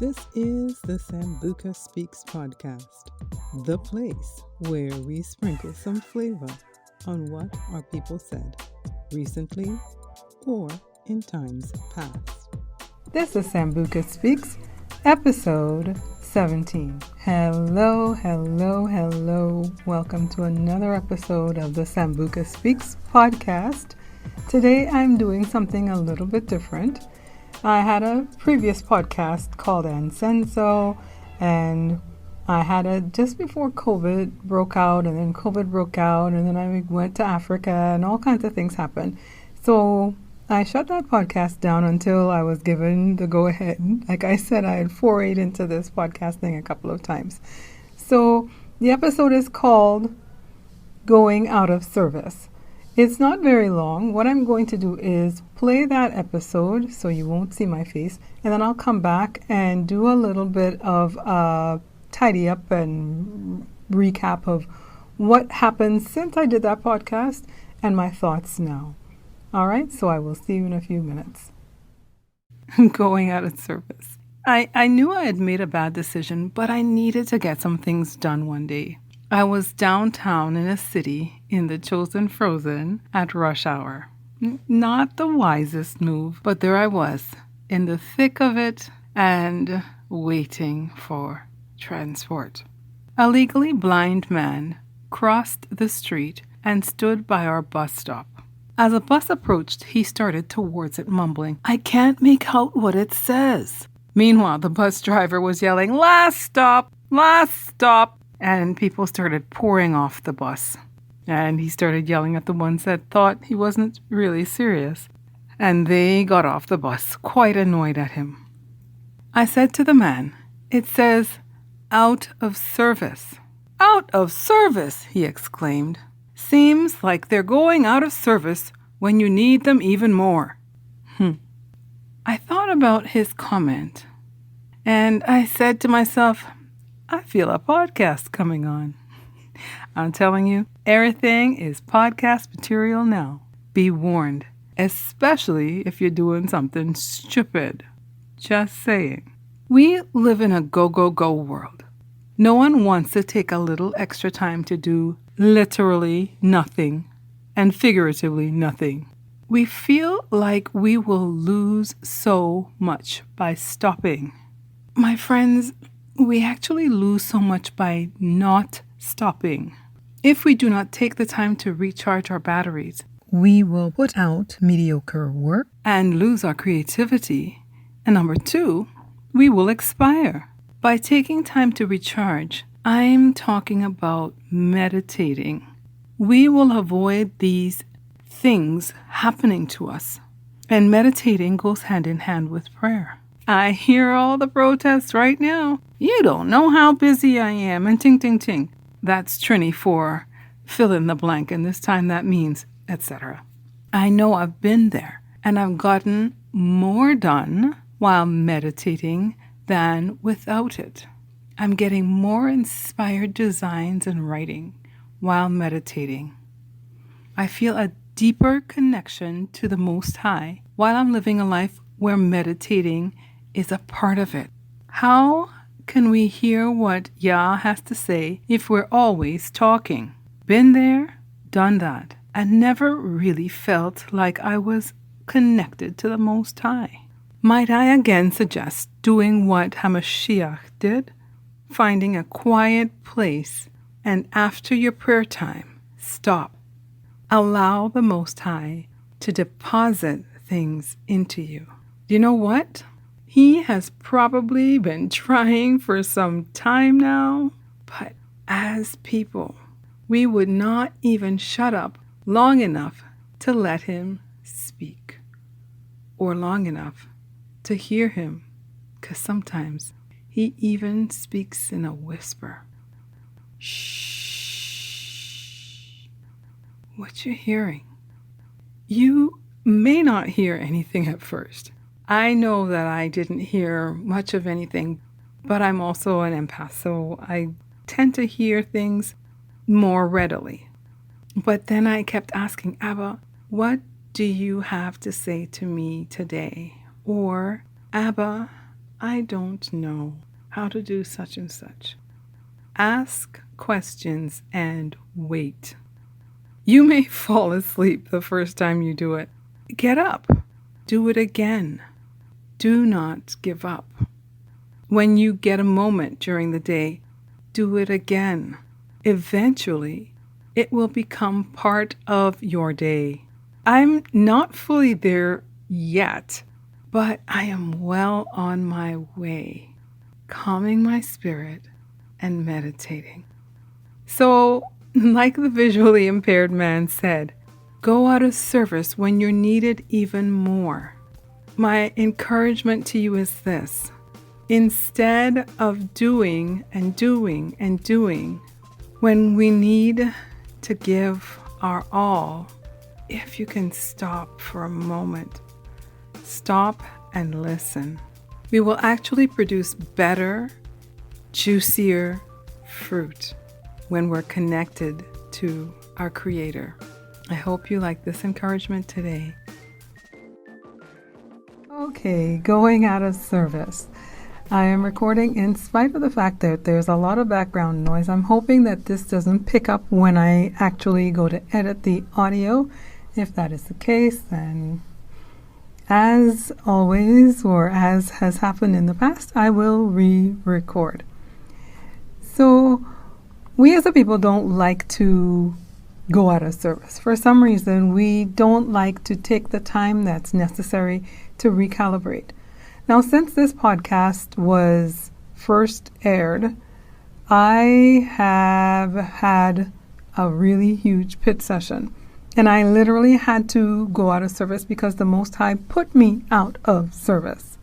This is the Sambuka Speaks podcast, the place where we sprinkle some flavor on what our people said recently or in times past. This is Sambuka Speaks, episode 17. Hello. Welcome to another episode of the Sambuka Speaks podcast. Today I'm doing something a little bit different. I had a previous podcast called Emancipate, and I had it just before COVID broke out, and then COVID broke out, and then I went to Africa, and all kinds of things happened. So I shut that podcast down until I was given the go-ahead. Like I said, I had forayed into this podcast thing a couple of times. So the episode is called Going Out of Service. It's not very long. What I'm going to do is play that episode so you won't see my face, and then I'll come back and do a little bit of tidy up and recap of what happened since I did that podcast and my thoughts now. All right, so I will see you in a few minutes. Going out of service. I knew I had made a bad decision, but I needed to get some things done one day. I was downtown in a city in the chosen frozen at rush hour. Not the wisest move, but there I was in the thick of it and waiting for transport. A legally blind man crossed the street and stood by our bus stop. As a bus approached, he started towards it, mumbling, "I can't make out what it says." Meanwhile, the bus driver was yelling, "Last stop! Last stop!" And people started pouring off the bus. And he started yelling at the ones that thought he wasn't really serious. And they got off the bus, quite annoyed at him. I said to the man, "It says, out of service." "Out of service!" he exclaimed. "Seems like they're going out of service when you need them even more." I thought about his comment, and I said to myself, I feel a podcast coming on. I'm telling you, everything is podcast material now. Be warned, especially if you're doing something stupid. Just saying. We live in a go world. No one wants to take a little extra time to do literally nothing and figuratively nothing. We feel like we will lose so much by stopping. My friends, we actually lose so much by not stopping. If we do not take the time to recharge our batteries, we will put out mediocre work and lose our creativity. And number 2, we will expire. By taking time to recharge, I'm talking about meditating. We will avoid these things happening to us. And meditating goes hand in hand with prayer. I hear all the protests right now. You don't know how busy I am, and ting, ting, ting. That's Trini for fill in the blank, and this time that means, etc. I know I've been there, and I've gotten more done while meditating than without it. I'm getting more inspired designs and writing while meditating. I feel a deeper connection to the Most High while I'm living a life where meditating is a part of it. How can we hear what Yah has to say if we're always talking? Been there, done that, and never really felt like I was connected to the Most High. Might I again suggest doing what Hamashiach did? Finding a quiet place, and after your prayer time, stop. Allow the Most High to deposit things into you. You know what? He has probably been trying for some time now, but as people, we would not even shut up long enough to let him speak, or long enough to hear him, because sometimes he even speaks in a whisper. Shh. What you're hearing. You may not hear anything at first. I know that I didn't hear much of anything, but I'm also an empath, so I tend to hear things more readily. But then I kept asking, Abba, what do you have to say to me today? Or, Abba, I don't know how to do such and such. Ask questions and wait. You may fall asleep the first time you do it. Get up. Do it again. Do not give up. When you get a moment during the day, do it again. Eventually, it will become part of your day. I'm not fully there yet, but I am well on my way, calming my spirit and meditating. So, like the visually impaired man said, go out of service when you're needed even more. My encouragement to you is this. Instead of doing and doing and doing, when we need to give our all, if you can stop for a moment, stop and listen, we will actually produce better, juicier fruit when we're connected to our Creator. I hope you like this encouragement today. Okay, going out of service. I am recording in spite of the fact that there's a lot of background noise. I'm hoping that this doesn't pick up when I actually go to edit the audio. If that is the case, then as always, or as has happened in the past, I will re-record. So we as a people don't like to go out of service. For some reason, we don't like to take the time that's necessary to recalibrate. Now, since this podcast was first aired, I have had a really huge pit session. And I literally had to go out of service because the Most High put me out of service.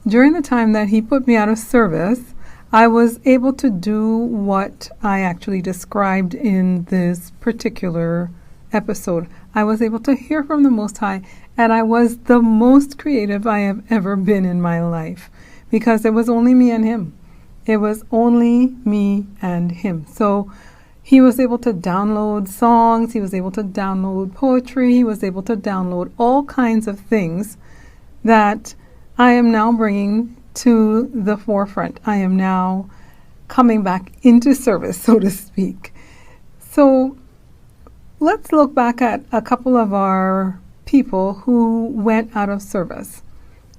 During the time that He put me out of service, I was able to do what I actually described in this particular episode. I was able to hear from the Most High, and I was the most creative I have ever been in my life because it was only me and Him. It was only me and Him. So He was able to download songs, He was able to download poetry, He was able to download all kinds of things that I am now bringing to the forefront. I am now coming back into service, so to speak. So let's look back at a couple of our people who went out of service.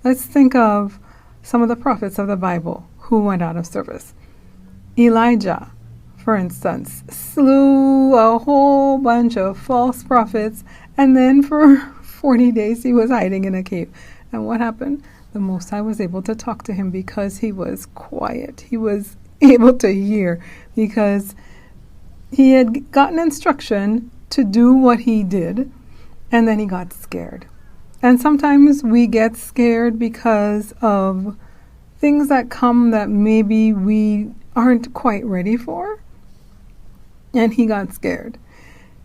Let's think of some of the prophets of the Bible who went out of service. Elijah, for instance, slew a whole bunch of false prophets, and then for 40 days he was hiding in a cave. And what happened? The Most High was able to talk to him because he was quiet. He was able to hear because he had gotten instruction to do what he did, and then he got scared. And sometimes we get scared because of things that come that maybe we aren't quite ready for. And he got scared.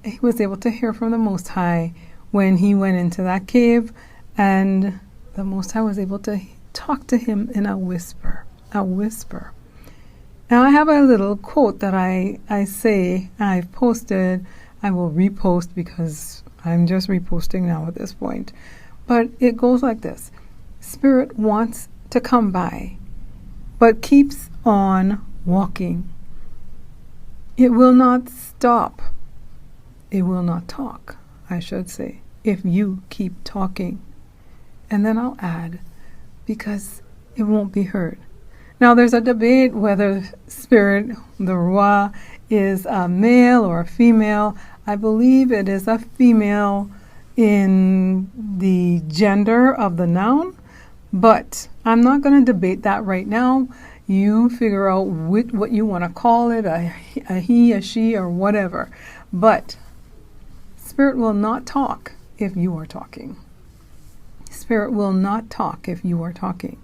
He was able to hear from the Most High when he went into that cave, and the Most High was able to talk to him in a whisper. Now I have a little quote that I say I've posted. I will repost because I'm just reposting now at this point. But it goes like this. Spirit wants to come by, but keeps on walking. It will not stop. It will not talk, I should say, if you keep talking. And then I'll add, because it won't be heard. Now there's a debate whether spirit, the Ruah, is a male or a female. I believe it is a female in the gender of the noun, but I'm not going to debate that right now. You figure out what you want to call it, a he, a she, or whatever. But spirit will not talk if you are talking. Spirit will not talk if you are talking.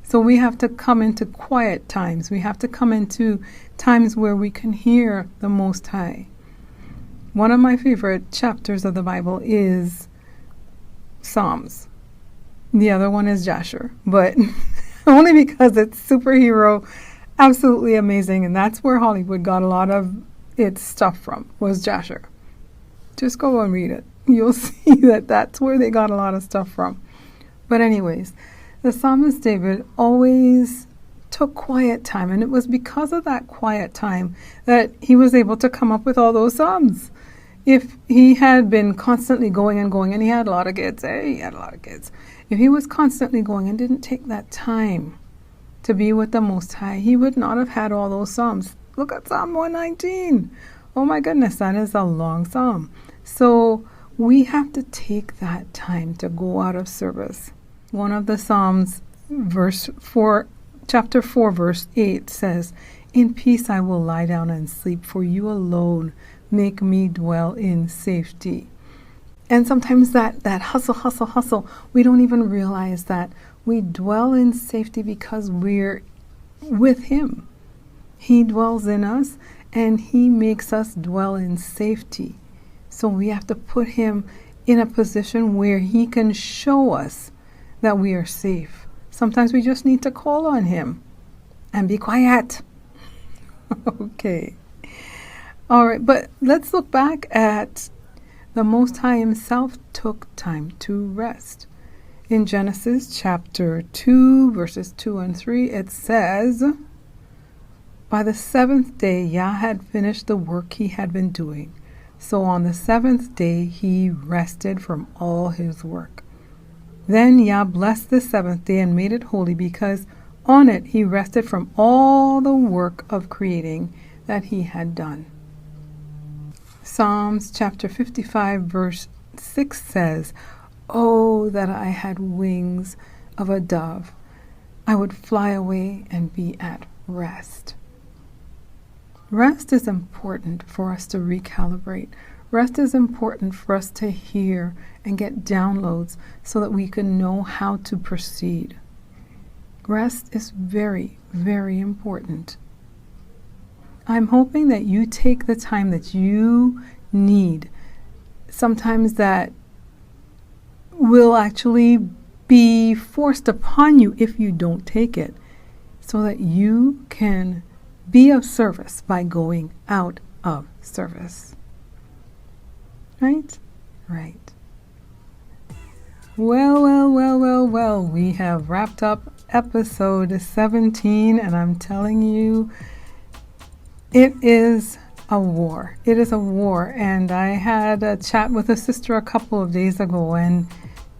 So we have to come into quiet times. We have to come into times where we can hear the Most High. One of my favorite chapters of the Bible is Psalms. The other one is Jasher, but only because it's superhero, absolutely amazing, and that's where Hollywood got a lot of its stuff from, was Jasher. Just go and read it. You'll see that that's where they got a lot of stuff from. But anyways, The psalmist David always took quiet time, and it was because of that quiet time that he was able to come up with all those psalms. If he had been constantly going and going, and he had a lot of kids, if he was constantly going and didn't take that time to be with the Most High, he would not have had all those psalms. Look at Psalm 119. Oh my goodness, that is a long psalm. So we have to take that time to go out of service. One of the psalms, chapter 4, verse 8 says, "In peace I will lie down and sleep, for you alone make me dwell in safety." And sometimes that hustle, we don't even realize that we dwell in safety because we're with Him. He dwells in us and He makes us dwell in safety. So we have to put Him in a position where He can show us that we are safe. Sometimes we just need to call on Him and be quiet. Okay. All right, but let's look back at the Most High Himself took time to rest. In Genesis chapter 2, verses 2 and 3, it says, "By the seventh day Yah had finished the work He had been doing. So on the seventh day He rested from all His work. Then Yah blessed the seventh day and made it holy, because on it He rested from all the work of creating that He had done." Psalms chapter 55 verse 6 says, "Oh, that I had wings of a dove, I would fly away and be at rest." Rest is important for us to recalibrate. Rest is important for us to hear and get downloads so that we can know how to proceed. Rest is very, very important. I'm hoping that you take the time that you need. Sometimes that will actually be forced upon you if you don't take it, so that you can be of service by going out of service. Right? Right. Well, we have wrapped up episode 17, and I'm telling you, it is a war. It is a war, and I had a chat with a sister a couple of days ago, and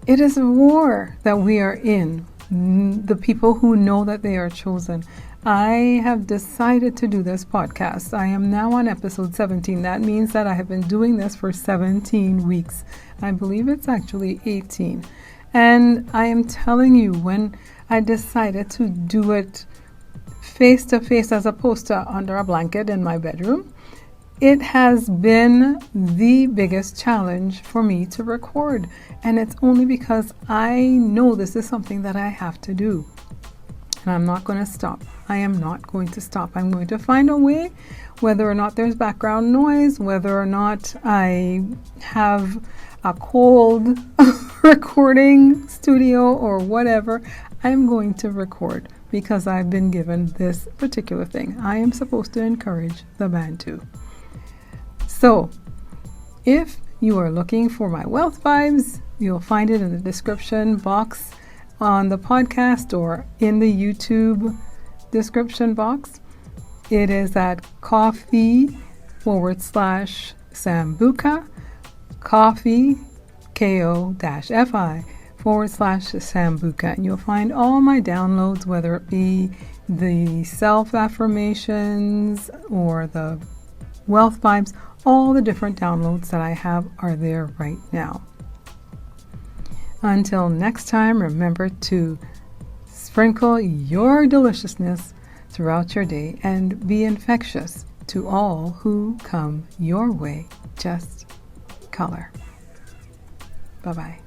it is a war that we are in, the people who know that they are chosen. I have decided to do this podcast. I am now on episode 17. That means that I have been doing this for 17 weeks. I believe it's actually 18. And I am telling you, when I decided to do it face to face as opposed to under a blanket in my bedroom, it has been the biggest challenge for me to record. And it's only because I know this is something that I have to do. And I'm not going to stop. I am not going to stop. I'm going to find a way, whether or not there's background noise, whether or not I have a cold recording studio or whatever, I'm going to record because I've been given this particular thing. I am supposed to encourage the Bantu. So, if you are looking for my wealth vibes, you'll find it in the description box on the podcast or in the YouTube description box. It is at coffee/Sambuka, coffee, ko-fi/Sambuka. And you'll find all my downloads, whether it be the self-affirmations or the wealth vibes. All the different downloads that I have are there right now. Until next time, remember to sprinkle your deliciousness throughout your day and be infectious to all who come your way. Just color. Bye-bye.